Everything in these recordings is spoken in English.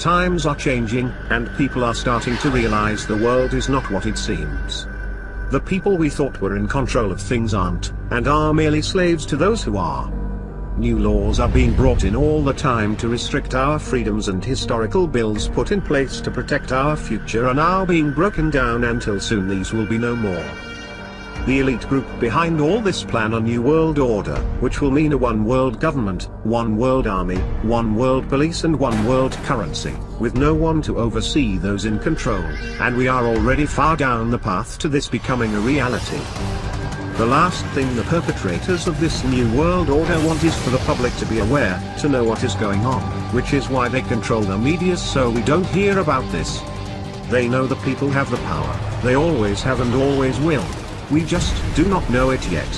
Times are changing, and people are starting to realize the world is not what it seems. The people we thought were in control of things aren't, and are merely slaves to those who are. New laws are being brought in all the time to restrict our freedoms, and historical bills put in place to protect our future are now being broken down until soon these will be no more. The elite group behind all this plan a new world order, which will mean a one world government, one world army, one world police and one world currency, with no one to oversee those in control, and we are already far down the path to this becoming a reality. The last thing the perpetrators of this new world order want is for the public to be aware, to know what is going on, which is why they control the media so we don't hear about this. They know the people have the power, they always have and always will. We just do not know it yet.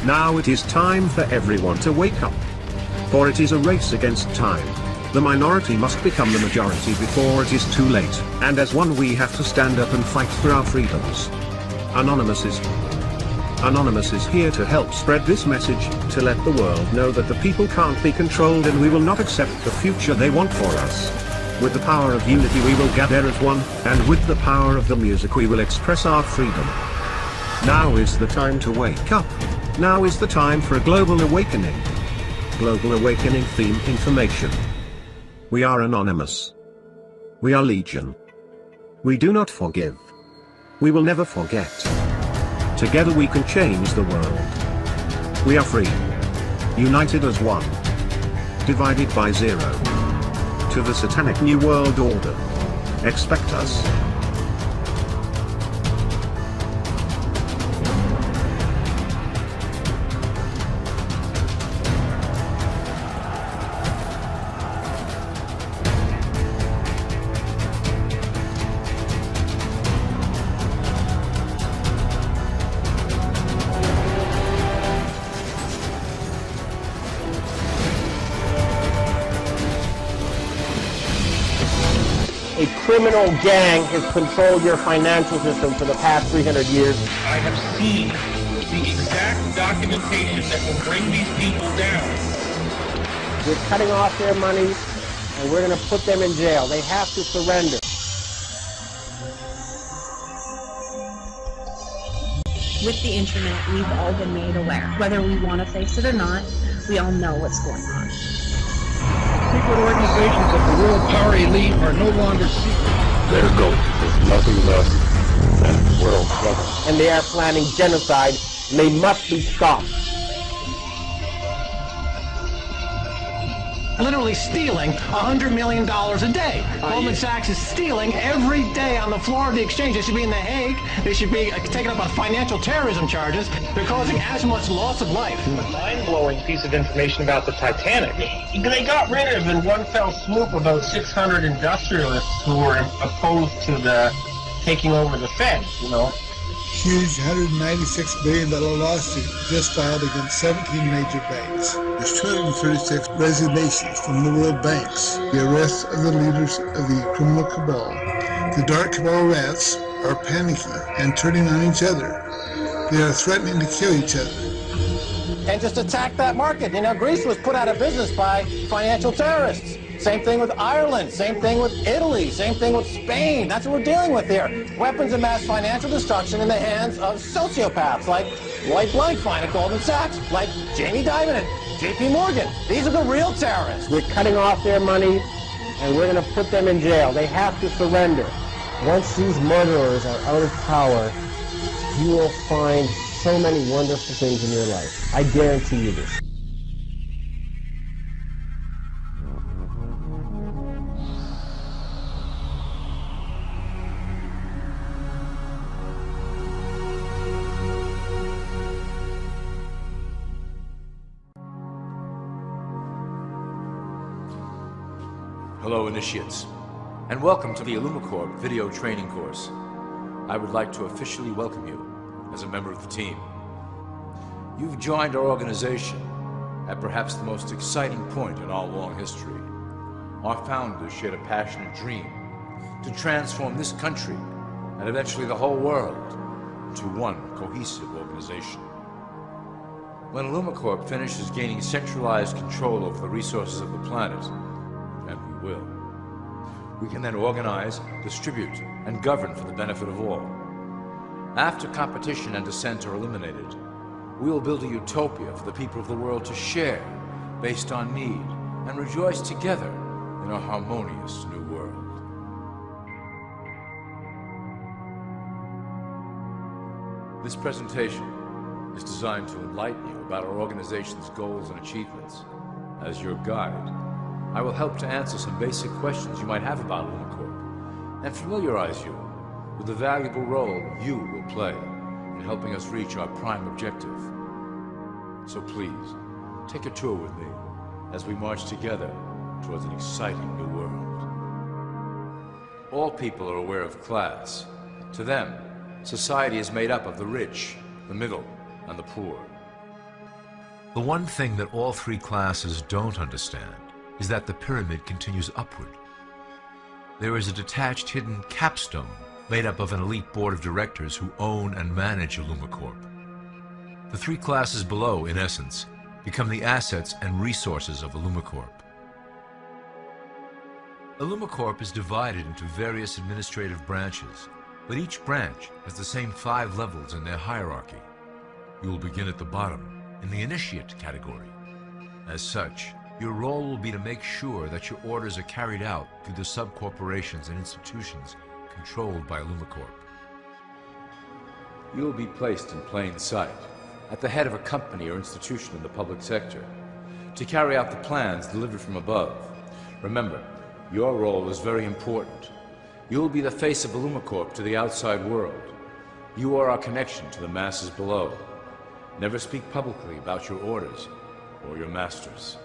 Now it is time for everyone to wake up. For it is a race against time. The minority must become the majority before it is too late, and as one we have to stand up and fight for our freedoms. Anonymous is here to help spread this message, to let the world know that the people can't be controlled and we will not accept the future they want for us. With the power of unity we will gather as one, and with the power of the music we will express our freedom. Now is the time to wake up. Now is the time for a global awakening. Global awakening theme information. We are anonymous. We are legion. We do not forgive. We will never forget. Together we can change the world. We are free. United as one. Divided by zero. To the satanic new world order. Expect us. A criminal gang has controlled your financial system for the past 300 years. I have seen the exact documentation that will bring these people down. We're cutting off their money, and we're going to put them in jail. They have to surrender. With the internet, we've all been made aware. Whether we want to face it or not, we all know what's going on. Secret organizations of the world power elite are no longer secret. Their goal is nothing less than world government. And they are planning genocide, and they must be stopped. Literally stealing $100 million a day. Goldman Sachs is stealing every day on the floor of the exchange. They should be in The Hague. They should be taken up on financial terrorism charges. They're causing as much loss of life. A mind-blowing piece of information about the Titanic. They got rid of, in one fell swoop, about 600 industrialists who were opposed to the taking over the Fed, you know. Huge $196 billion lawsuit just filed against 17 major banks. There's 236 resignations from the world banks. The arrest of the leaders of the criminal cabal. The dark cabal rats are panicking and turning on each other. They are threatening to kill each other. And just attack that market. You know, Greece was put out of business by financial terrorists. Same thing with Ireland, same thing with Italy, same thing with Spain. That's what we're dealing with here. Weapons of mass financial destruction in the hands of sociopaths like Lloyd Blankfein at Goldman Sachs, like Jamie Dimon at JP Morgan. These are the real terrorists. We're cutting off their money, and we're going to put them in jail. They have to surrender. Once these murderers are out of power, you will find so many wonderful things in your life. I guarantee you this. Hello, initiates, and welcome to the IllumiCorp video training course. I would like to officially welcome you as a member of the team. You've joined our organization at perhaps the most exciting point in our long history. Our founders shared a passionate dream to transform this country and eventually the whole world into one cohesive organization. When IllumiCorp finishes gaining centralized control over the resources of the planet, and we will, We can then organize, distribute, and govern for the benefit of all. After competition and dissent are eliminated, we will build a utopia for the people of the world to share, based on need, and rejoice together in a harmonious new world. This presentation is designed to enlighten you about our organization's goals and achievements. As your guide, I will help to answer some basic questions you might have about Lumacorp and familiarize you with the valuable role you will play in helping us reach our prime objective. So please, take a tour with me as we march together towards an exciting new world. All people are aware of class. To them, society is made up of the rich, the middle, and the poor. The one thing that all three classes don't understand is that the pyramid continues upward. There is a detached hidden capstone made up of an elite board of directors who own and manage Lumacorp. The three classes below, in essence, become the assets and resources of Lumacorp. Lumacorp is divided into various administrative branches, but each branch has the same 5 levels in their hierarchy. You will begin at the bottom, in the initiate category. As such, your role will be to make sure that your orders are carried out through the sub-corporations and institutions controlled by Lumacorp. You will be placed in plain sight, at the head of a company or institution in the public sector, to carry out the plans delivered from above. Remember, your role is very important. You will be the face of Lumacorp to the outside world. You are our connection to the masses below. Never speak publicly about your orders or your masters.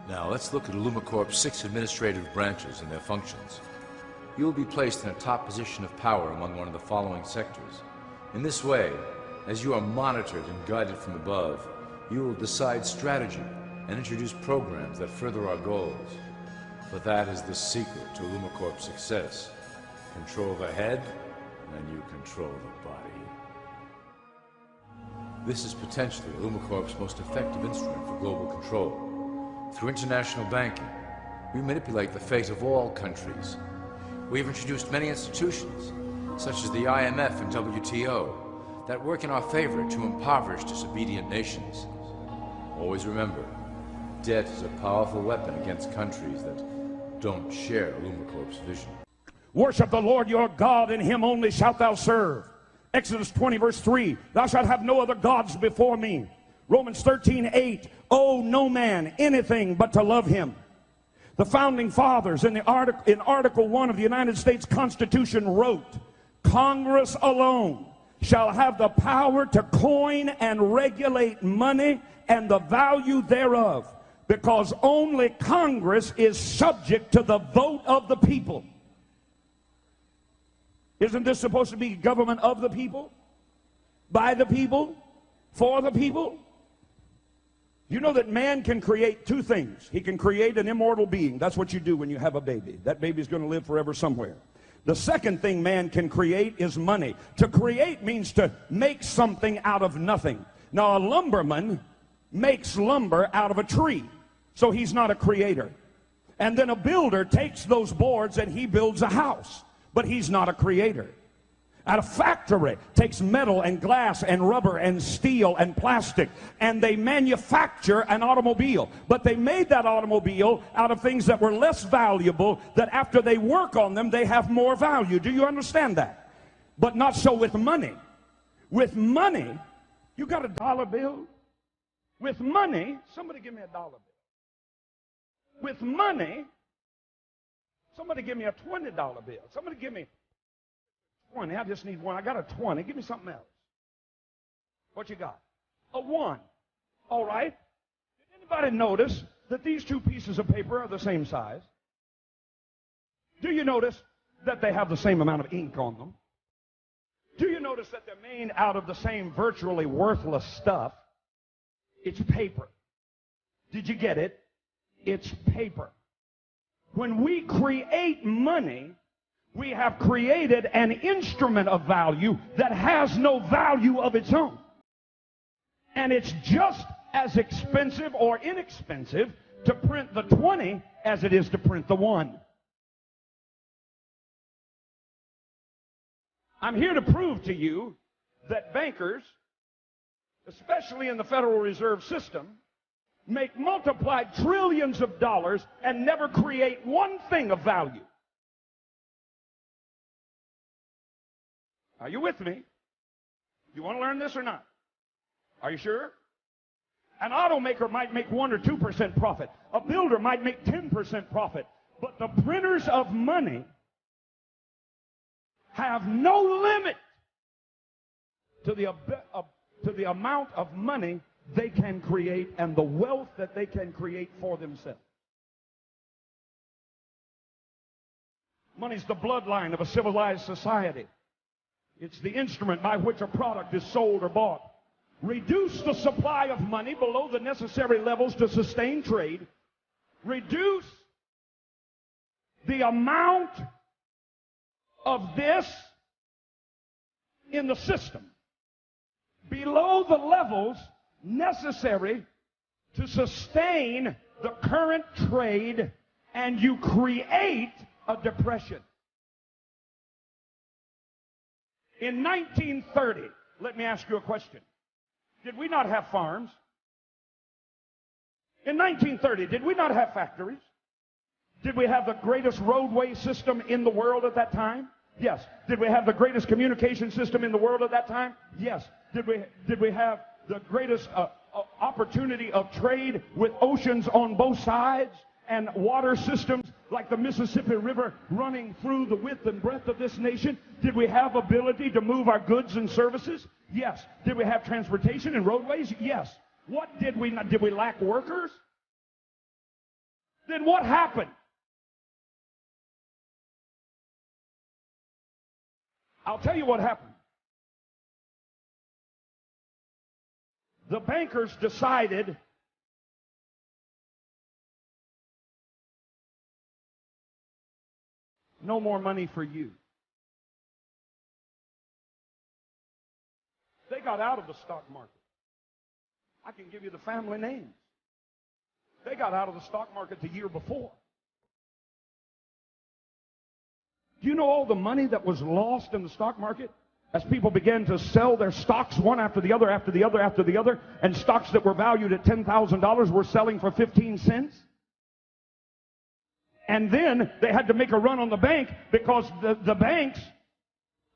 Now let's look at Lumacorp's 6 administrative branches and their functions. You will be placed in a top position of power among one of the following sectors. In this way, as you are monitored and guided from above, you will decide strategy and introduce programs that further our goals. For that is the secret to Lumacorp's success. Control the head, and you control the body. This is potentially Lumacorp's most effective instrument for global control. Through international banking, we manipulate the fate of all countries. We have introduced many institutions, such as the IMF and WTO, that work in our favor to impoverish disobedient nations. Always remember, debt is a powerful weapon against countries that don't share Lumacorp's vision. Worship the Lord your God, and him only shalt thou serve. Exodus 20 verse 3, thou shalt have no other gods before me. Romans 13:8, owe no man anything but to love him. The founding fathers in Article 1 of the United States Constitution wrote, Congress alone shall have the power to coin and regulate money and the value thereof, because only Congress is subject to the vote of the people. Isn't this supposed to be government of the people? By the people? For the people? You know that man can create 2 things. He can create an immortal being. That's what you do when you have a baby. That baby's going to live forever somewhere. The second thing man can create is money. To create means to make something out of nothing. Now, a lumberman makes lumber out of a tree, so he's not a creator. And then a builder takes those boards and he builds a house, but he's not a creator. And a factory takes metal and glass and rubber and steel and plastic, and they manufacture an automobile. But they made that automobile out of things that were less valuable, that after they work on them, they have more value. Do you understand that? But not so with money. With money, you got a dollar bill? With money, somebody give me a dollar bill. With money, somebody give me a $20 bill. Somebody give me 20. I just need one. I got a 20. Give me something else. What you got? A 1. All right. Did anybody notice that these 2 pieces of paper are the same size? Do you notice that they have the same amount of ink on them? Do you notice that they're made out of the same virtually worthless stuff? It's paper. Did you get it? It's paper. When we create money, we have created an instrument of value that has no value of its own. And it's just as expensive or inexpensive to print the 20 as it is to print the 1. I'm here to prove to you that bankers, especially in the Federal Reserve System, make multiplied trillions of dollars and never create one thing of value. Are you with me? You want to learn this or not? Are you sure? An automaker might make 1 or 2% profit. A builder might make 10% profit. But the printers of money have no limit to the amount of money they can create and the wealth that they can create for themselves. Money's the bloodline of a civilized society. It's the instrument by which a product is sold or bought. Reduce the supply of money below the necessary levels to sustain trade. Reduce the amount of this in the system below the levels necessary to sustain the current trade, and you create a depression. In 1930, let me ask you a question. Did we not have farms? In 1930, did we not have factories? Did we have the greatest roadway system in the world at that time? Yes. Did we have the greatest communication system in the world at that time? Yes. Did we have the greatest opportunity of trade with oceans on both sides and water systems like the Mississippi River running through the width and breadth of this nation? Did we have ability to move our goods and services? Yes. Did we have transportation and roadways? Yes. What did we not? Did we lack workers? Then what happened? I'll tell you what happened. The bankers decided no more money for you. They got out of the stock market. I can give you the family names. They got out of the stock market the year before. Do you know all the money that was lost in the stock market as people began to sell their stocks one after the other, after the other, after the other, and stocks that were valued at $10,000 were selling for 15 cents? And then they had to make a run on the bank because the banks,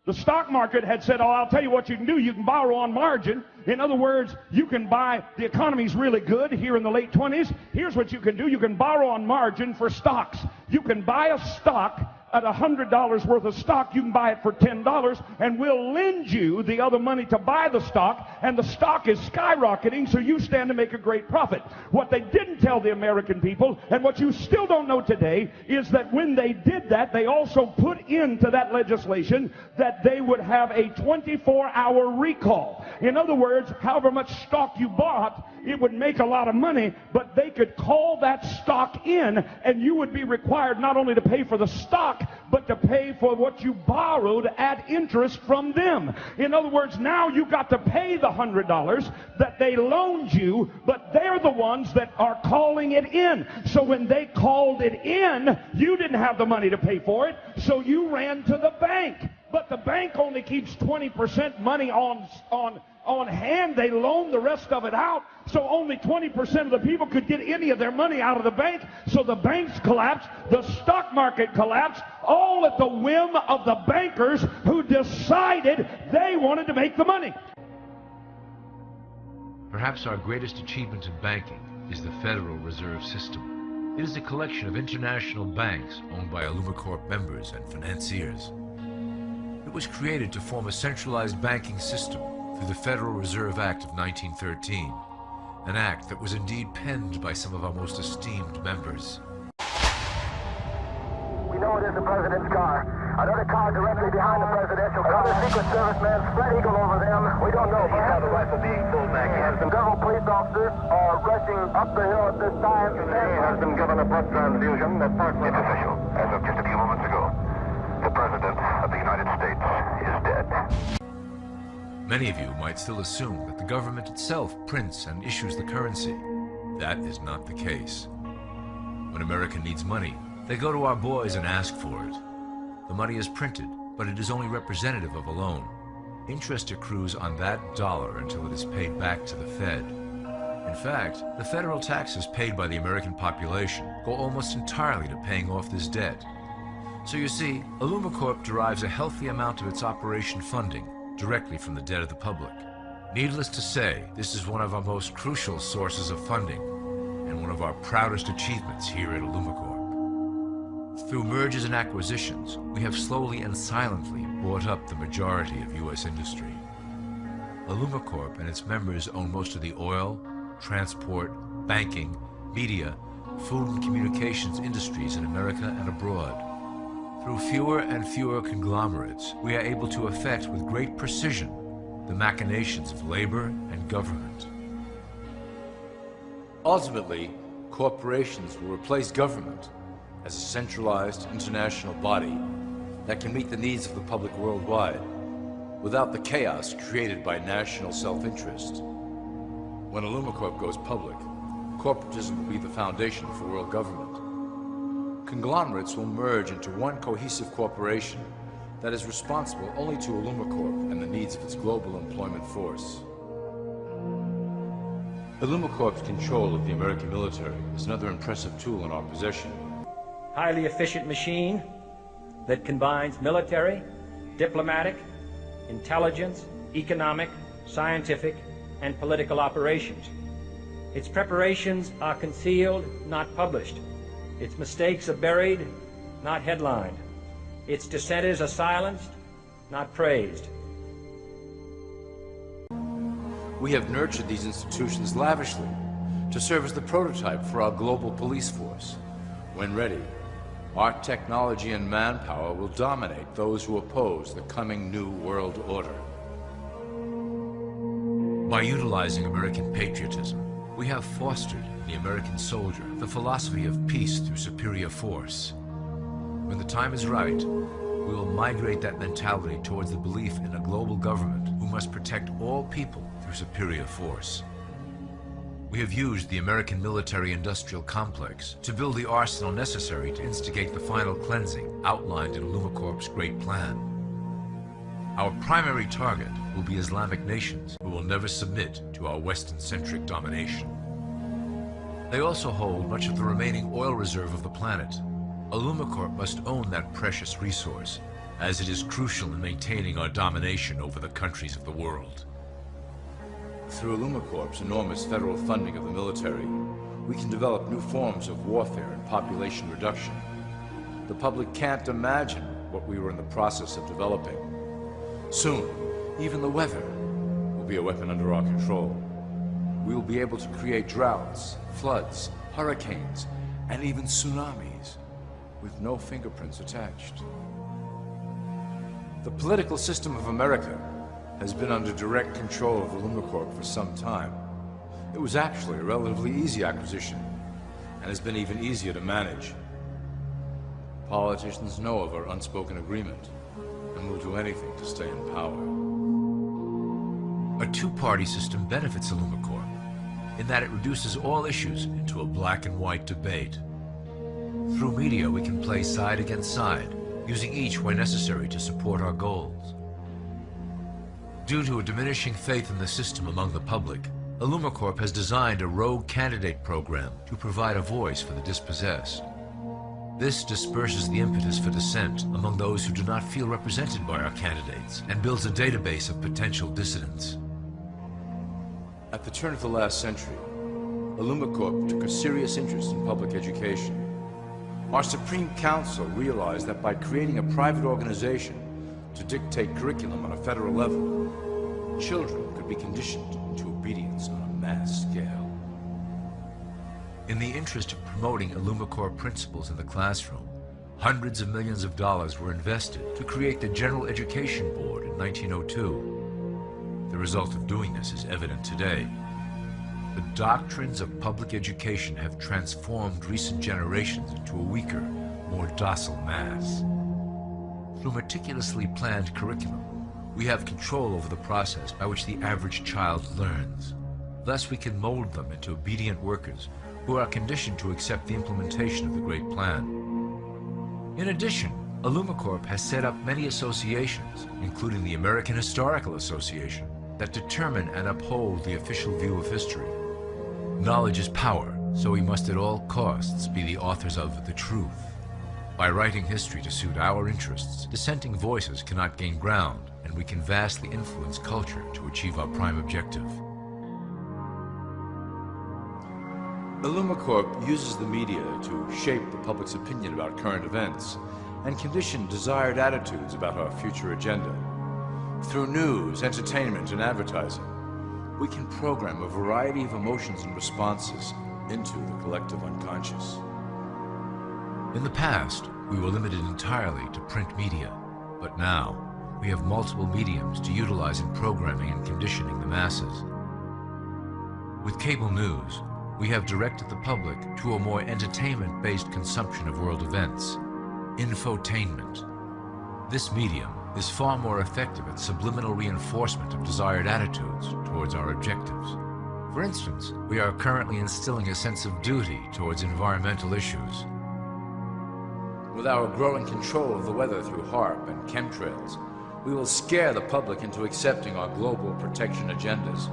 the stock market had said, oh, I'll tell you what you can do. You can borrow on margin. In other words, you can buy, the economy's really good here in the late 20s. Here's what you can do. You can borrow on margin for stocks. You can buy a stock at $100 worth of stock. You can buy it for $10, and we'll lend you the other money to buy the stock, and the stock is skyrocketing, so you stand to make a great profit. What they didn't tell the American people, and what you still don't know today, is that when they did that, they also put into that legislation that they would have a 24-hour recall. In other words, however much stock you bought, it would make a lot of money, but they could call that stock in, and you would be required not only to pay for the stock, but to pay for what you borrowed at interest from them. In other words, now you got to pay the $100 that they loaned you, but they're the ones that are calling it in. So when they called it in, you didn't have the money to pay for it, so you ran to the bank. But the bank only keeps 20% money on hand. They loan the rest of it out, so only 20% of the people could get any of their money out of the bank. So the banks collapsed, the stock market collapsed, all at the whim of the bankers who decided they wanted to make the money. Perhaps our greatest achievement in banking is the Federal Reserve System. It is a collection of international banks owned by Allumacorp members and financiers. It was created to form a centralized banking system through the Federal Reserve Act of 1913, an act that was indeed penned by some of our most esteemed members. We know it is the president's car. Another car directly behind the presidential car. Another Secret Service man spread eagle over them. We don't know. He's got a rifle being pulled back. He has some several police officers rushing up the hill at this time. He has been given a blood transfusion. It's official. As of just a few moments ago, the President of the United States is dead. Many of you might still assume that the government itself prints and issues the currency. That is not the case. When America needs money, they go to our boys and ask for it. The money is printed, but it is only representative of a loan. Interest accrues on that dollar until it is paid back to the Fed. In fact, the federal taxes paid by the American population go almost entirely to paying off this debt. So you see, Allumacorp derives a healthy amount of its operation funding directly from the debt of the public. Needless to say, this is one of our most crucial sources of funding and one of our proudest achievements here at Allumacorp. Through mergers and acquisitions, we have slowly and silently bought up the majority of U.S. industry. Allumacorp and its members own most of the oil, transport, banking, media, food and communications industries in America and abroad. Through fewer and fewer conglomerates, we are able to effect with great precision the machinations of labor and government. Ultimately, corporations will replace government as a centralized international body that can meet the needs of the public worldwide without the chaos created by national self-interest. When Allumacorp goes public, corporatism will be the foundation for world government. Conglomerates will merge into one cohesive corporation that is responsible only to Allumacorp and the needs of its global employment force. Allumacorp's control of the American military is another impressive tool in our possession. Highly efficient machine that combines military, diplomatic, intelligence, economic, scientific, and political operations. Its preparations are concealed, not published. Its mistakes are buried, not headlined. Its dissenters are silenced, not praised. We have nurtured these institutions lavishly to serve as the prototype for our global police force. When ready, our technology and manpower will dominate those who oppose the coming new world order. By utilizing American patriotism, we have fostered in the American soldier the philosophy of peace through superior force. When the time is right, we will migrate that mentality towards the belief in a global government who must protect all people through superior force. We have used the American military-industrial complex to build the arsenal necessary to instigate the final cleansing outlined in Allumacorp's Great Plan. Our primary target will be Islamic nations who will never submit to our Western-centric domination. They also hold much of the remaining oil reserve of the planet. Allumacorp must own that precious resource, as it is crucial in maintaining our domination over the countries of the world. Through Allumacorp's enormous federal funding of the military, we can develop new forms of warfare and population reduction. The public can't imagine what we were in the process of developing. Soon, even the weather will be a weapon under our control. We will be able to create droughts, floods, hurricanes, and even tsunamis with no fingerprints attached. The political system of America has been under direct control of Allumacorp for some time. It was actually a relatively easy acquisition and has been even easier to manage. Politicians know of our unspoken agreement and will do anything to stay in power. A two-party system benefits Allumacorp in that it reduces all issues into a black and white debate. Through media, we can play side against side, using each where necessary to support our goals. Due to a diminishing faith in the system among the public, Allumacorp has designed a rogue candidate program to provide a voice for the dispossessed. This disperses the impetus for dissent among those who do not feel represented by our candidates and builds a database of potential dissidents. At the turn of the last century, Allumacorp took a serious interest in public education. Our Supreme Council realized that by creating a private organization to dictate curriculum on a federal level, children could be conditioned into obedience on a mass scale. In the interest of promoting Allumacorp principles in the classroom, hundreds of millions of dollars were invested to create the General Education Board in 1902. The result of doing this is evident today. The doctrines of public education have transformed recent generations into a weaker, more docile mass. Through meticulously planned curriculum, we have control over the process by which the average child learns. Thus, we can mold them into obedient workers who are conditioned to accept the implementation of the Great Plan. In addition, Illumicorp has set up many associations, including the American Historical Association, that determine and uphold the official view of history. Knowledge is power, so we must at all costs be the authors of the truth. By writing history to suit our interests, dissenting voices cannot gain ground, and we can vastly influence culture to achieve our prime objective. Illumicorp uses the media to shape the public's opinion about current events and condition desired attitudes about our future agenda. Through news, entertainment, and advertising, we can program a variety of emotions and responses into the collective unconscious. In the past, we were limited entirely to print media, but now we have multiple mediums to utilize in programming and conditioning the masses. With cable news, we have directed the public to a more entertainment-based consumption of world events, infotainment. This medium is far more effective at subliminal reinforcement of desired attitudes towards our objectives. For instance, we are currently instilling a sense of duty towards environmental issues. With our growing control of the weather through HAARP and chemtrails, we will scare the public into accepting our global protection agendas.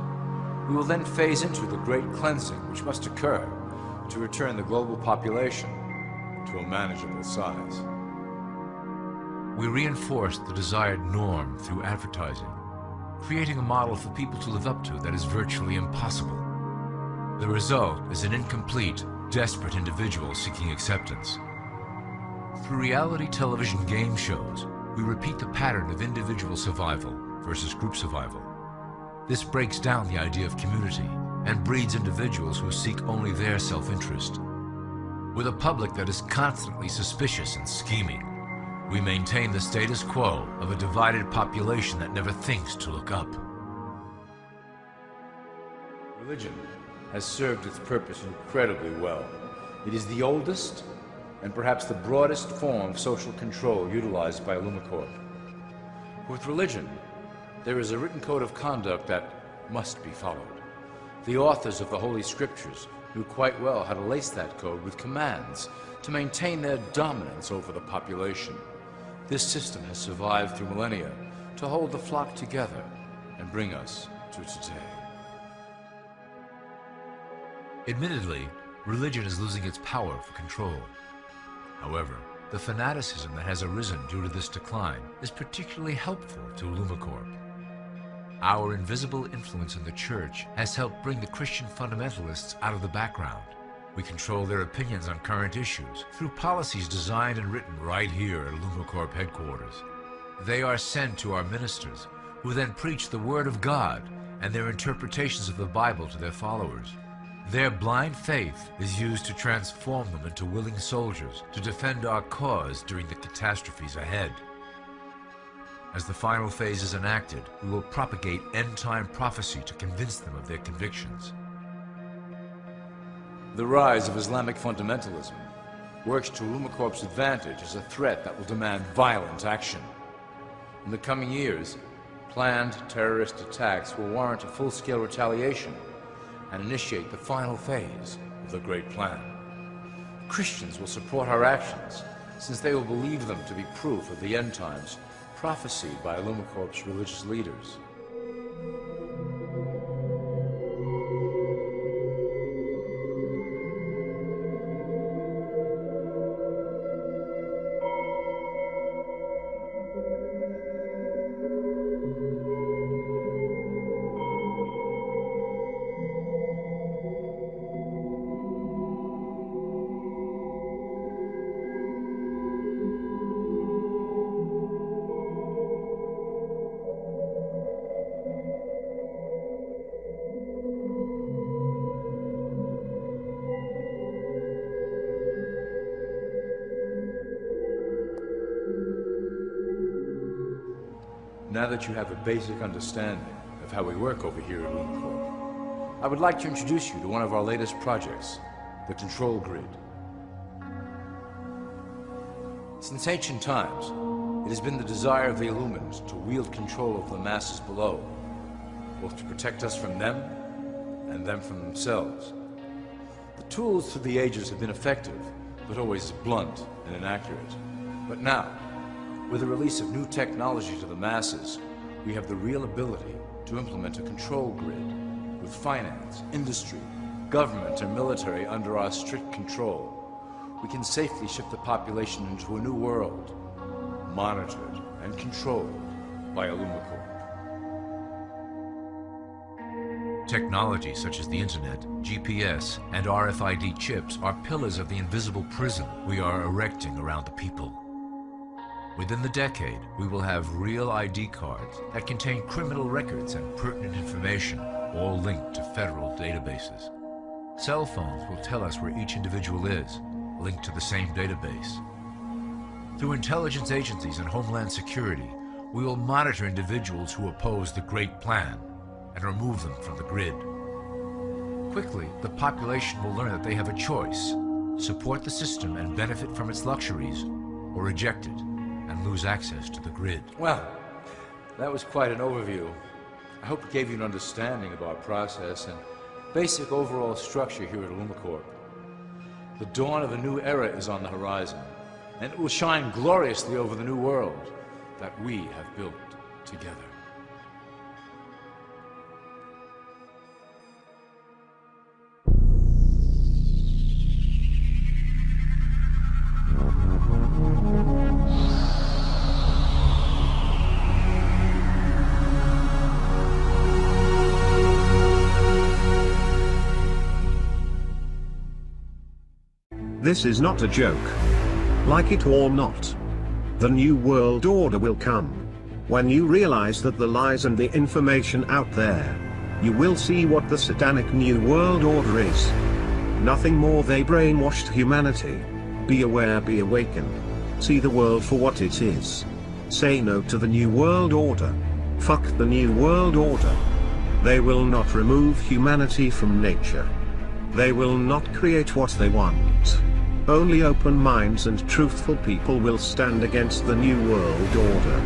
We will then phase into the great cleansing which must occur to return the global population to a manageable size. We reinforce the desired norm through advertising, creating a model for people to live up to that is virtually impossible. The result is an incomplete, desperate individual seeking acceptance. Through reality television game shows, we repeat the pattern of individual survival versus group survival. This breaks down the idea of community and breeds individuals who seek only their self-interest. With a public that is constantly suspicious and scheming, we maintain the status quo of a divided population that never thinks to look up. Religion has served its purpose incredibly well. It is the oldest and perhaps the broadest form of social control utilized by Illumicorp. With religion, there is a written code of conduct that must be followed. The authors of the Holy Scriptures knew quite well how to lace that code with commands to maintain their dominance over the population. This system has survived through millennia to hold the flock together and bring us to today. Admittedly, religion is losing its power for control. However, the fanaticism that has arisen due to this decline is particularly helpful to Illumicorp. Our invisible influence in the Church has helped bring the Christian fundamentalists out of the background. We control their opinions on current issues through policies designed and written right here at Illumicorp headquarters. They are sent to our ministers, who then preach the Word of God and their interpretations of the Bible to their followers. Their blind faith is used to transform them into willing soldiers to defend our cause during the catastrophes ahead. As the final phase is enacted, we will propagate end-time prophecy to convince them of their convictions. The rise of Islamic fundamentalism works to Illumicorp's advantage as a threat that will demand violent action. In the coming years, planned terrorist attacks will warrant a full-scale retaliation and initiate the final phase of the Great Plan. Christians will support our actions, since they will believe them to be proof of the end times prophesied by Illumicorp's religious leaders. Now that you have a basic understanding of how we work over here at Illumicorp, I would like to introduce you to one of our latest projects, the Control Grid. Since ancient times, it has been the desire of the Illuminati to wield control over the masses below, both to protect us from them and them from themselves. The tools through the ages have been effective, but always blunt and inaccurate. But now, With the release of new technology to the masses, we have the real ability to implement a control grid with finance, industry, government, and military under our strict control. We can safely shift the population into a new world, monitored and controlled by Illumicorp. Technology such as the internet, GPS, and RFID chips are pillars of the invisible prison we are erecting around the people. Within the decade, we will have real ID cards that contain criminal records and pertinent information, all linked to federal databases. Cell phones will tell us where each individual is, linked to the same database. Through intelligence agencies and Homeland Security, we will monitor individuals who oppose the Great Plan and remove them from the grid. Quickly, the population will learn that they have a choice: support the system and benefit from its luxuries, or reject it and lose access to the grid. Well, that was quite an overview. I hope it gave you an understanding of our process and basic overall structure here at Illumicorp. The dawn of a new era is on the horizon, and it will shine gloriously over the new world that we have built together. This is not a joke. Like it or not, the New World Order will come. When you realize that the lies and the information out there, you will see what the satanic New World Order is. Nothing more. They brainwashed humanity. Be aware, be awakened. See the world for what it is. Say no to the New World Order. Fuck the New World Order. They will not remove humanity from nature. They will not create what they want. Only open minds and truthful people will stand against the New World Order.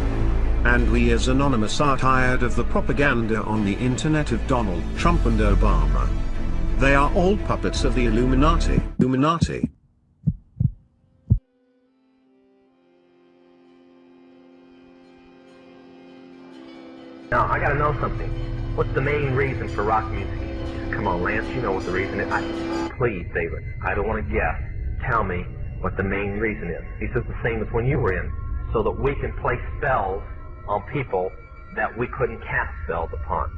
And we as Anonymous are tired of the propaganda on the internet of Donald Trump and Obama. They are all puppets of the Illuminati. Now, I gotta know something. What's the main reason for rock music? Come on, Lance, you know what the reason is. Please, David, I don't want to guess. Tell me what the main reason is. He says the same as when you were in, so that we can place spells on people that we couldn't cast spells upon.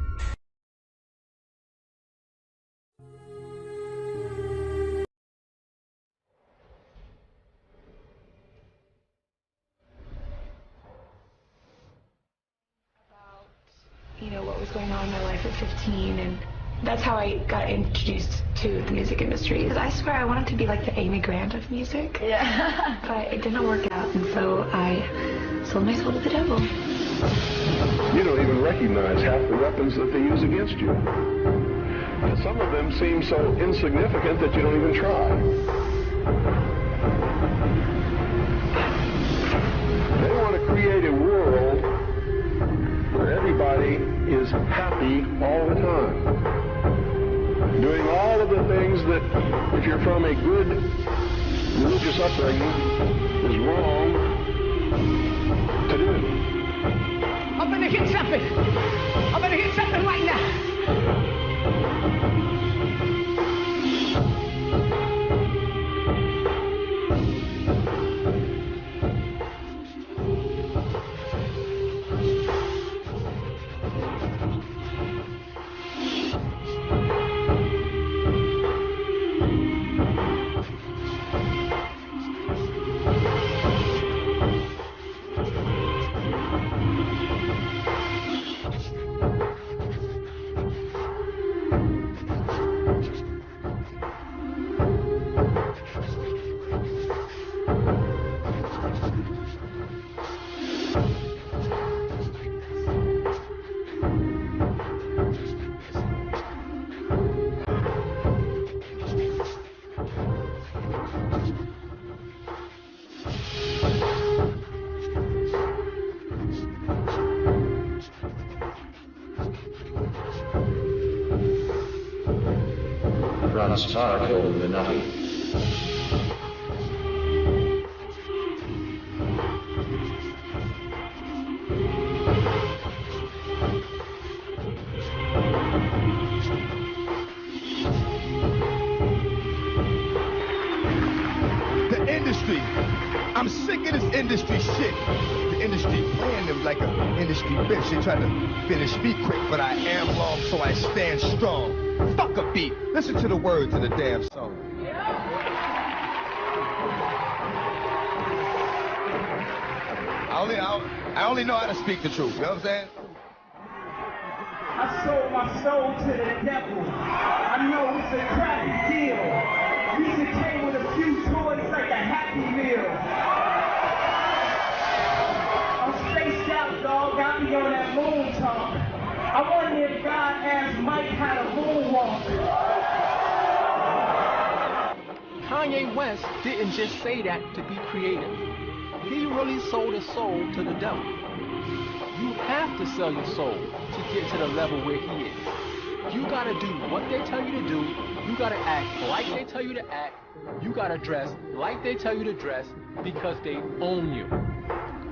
What was going on in my life at 15, and that's how I got introduced to the music industry. I swear I wanted to be like the Amy Grant of music. Yeah. But it didn't work out, and so I sold my soul to the devil. You don't even recognize half the weapons that they use against you. And some of them seem so insignificant that you don't even try. They want to create a world where everybody is happy all the time, doing all of the things that, if you're from a good religious upbringing, is wrong to do. I'm gonna hit something. I'm gonna hit something right now. Star killed the nutty. industry. I'm sick of this industry shit. The industry playing them like an industry bitch. They try to finish me quick, but I am long, so I stand strong. Fuck a beat. Listen to the words of the damn song. I only know how to speak the truth, you know what I'm saying? I sold my soul to the devil. I know it's a crappy deal. Music came with a few toys like a Happy Meal. I'm spaced out, dog. Got me on that moon talk. I wonder if God asked Mike how to moonwalk. Kanye West didn't just say that to be creative. He really sold his soul to the devil. You have to sell your soul to get to the level where he is. You gotta do what they tell you to do. You gotta act like they tell you to act. You gotta dress like they tell you to dress because they own you.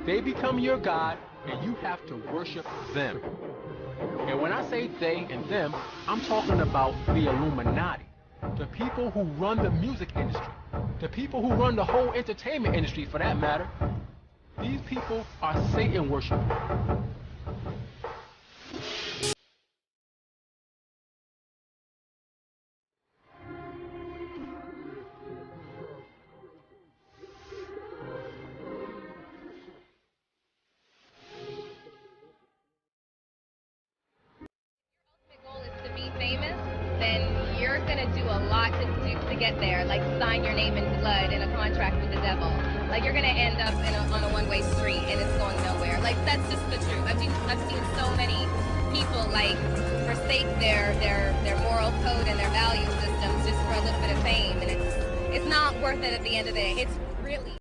They become your God and you have to worship them. And when I say they and them, I'm talking about the Illuminati. The people who run the music industry. The people who run the whole entertainment industry for that matter. These people are Satan worshipers. Famous, then you're gonna do a lot to get there, like sign your name in blood in a contract with the devil. Like you're gonna end up on a one-way street and it's going nowhere. Like that's just the truth. I've seen so many people like forsake their moral code and their value systems just for a little bit of fame, and it's not worth it at the end of the day. It's really